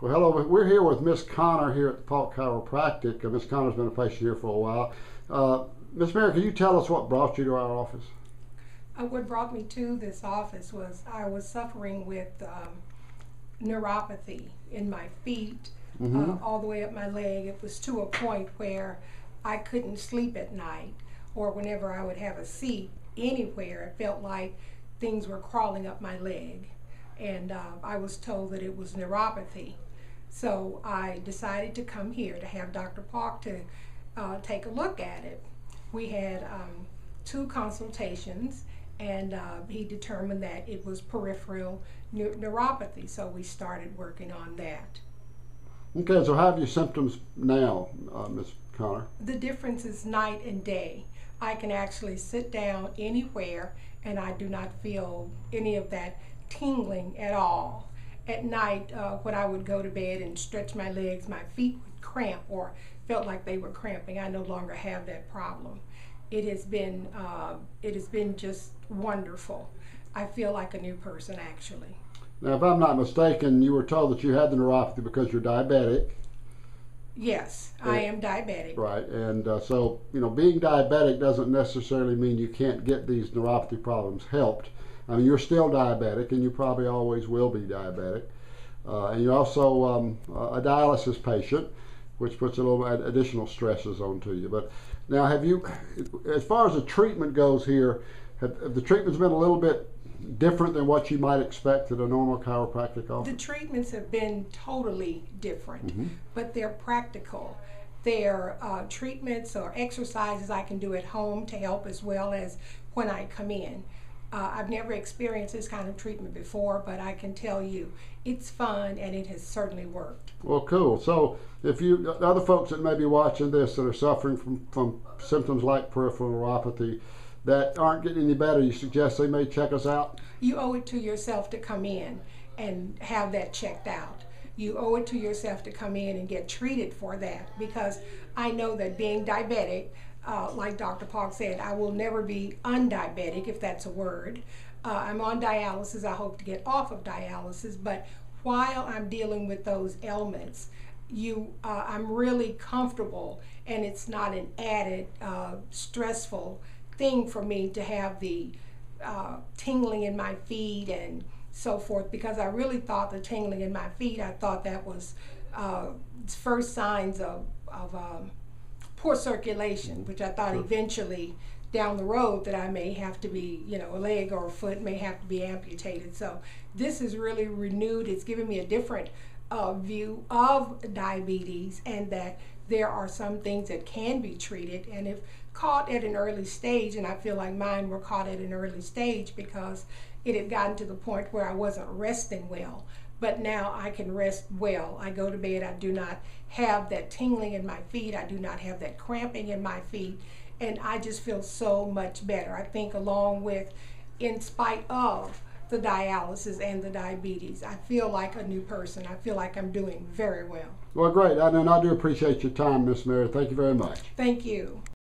Well, hello. We're here with Miss Connor here at Paulk Chiropractic. Miss Connor's been a patient here for a while. Miss Mary, can you tell us what brought you to our office? What brought me to this office was I was suffering with neuropathy in my feet, all the way up my leg. It was to a point where I couldn't sleep at night, or whenever I would have a seat anywhere, it felt like things were crawling up my leg. And I was told that it was neuropathy. So I decided to come here to have Dr. Paulk to take a look at it. We had 2 consultations, and he determined that it was peripheral neuropathy, so we started working on that. Okay, so how have your symptoms now, Ms. Connor? The difference is night and day. I can actually sit down anywhere, and I do not feel any of that tingling at all. At night, when I would go to bed and stretch my legs, my feet would cramp or felt like they were cramping. I no longer have that problem. It has been just wonderful. I feel like a new person, actually. Now, if I'm not mistaken, you were told that you had the neuropathy because you're diabetic. Yes, I am diabetic. Right, and so, you know, being diabetic doesn't necessarily mean you can't get these neuropathy problems helped. I mean, you're still diabetic, and you probably always will be diabetic. And you're also a dialysis patient, which puts a little additional stresses onto you. But now, have you, as far as the treatment goes here, have the treatments been a little bit different than what you might expect at a normal chiropractic office? The treatments have been totally different, but they're practical. They're treatments or exercises I can do at home to help as well as when I come in. I've never experienced this kind of treatment before, but I can tell you it's fun and it has certainly worked. Well, cool. So if you, other folks that may be watching this that are suffering from symptoms like peripheral neuropathy that aren't getting any better, you suggest they may check us out? You owe it to yourself to come in and have that checked out. You owe it to yourself to come in and get treated for that, because I know that being diabetic, like Dr. Paulk said, I will never be undiabetic, if that's a word. I'm on dialysis. I hope to get off of dialysis, but while I'm dealing with those ailments, I'm really comfortable, and it's not an added stressful thing for me to have the tingling in my feet and so forth, because I really thought the tingling in my feet, I thought that was first signs of poor circulation, which I thought eventually down the road that I may have to be, you know, a leg or a foot may have to be amputated. So this is really renewed. It's given me a different view of diabetes, and that there are some things that can be treated, and if caught at an early stage, and I feel like mine were caught at an early stage because it had gotten to the point where I wasn't resting well. But now I can rest well. I go to bed, I do not have that tingling in my feet, I do not have that cramping in my feet, and I just feel so much better. I think along with, in spite of the dialysis and the diabetes, I feel like a new person. I feel like I'm doing very well. Well, great. And I do appreciate your time, Miss Mary. Thank you very much. Thank you.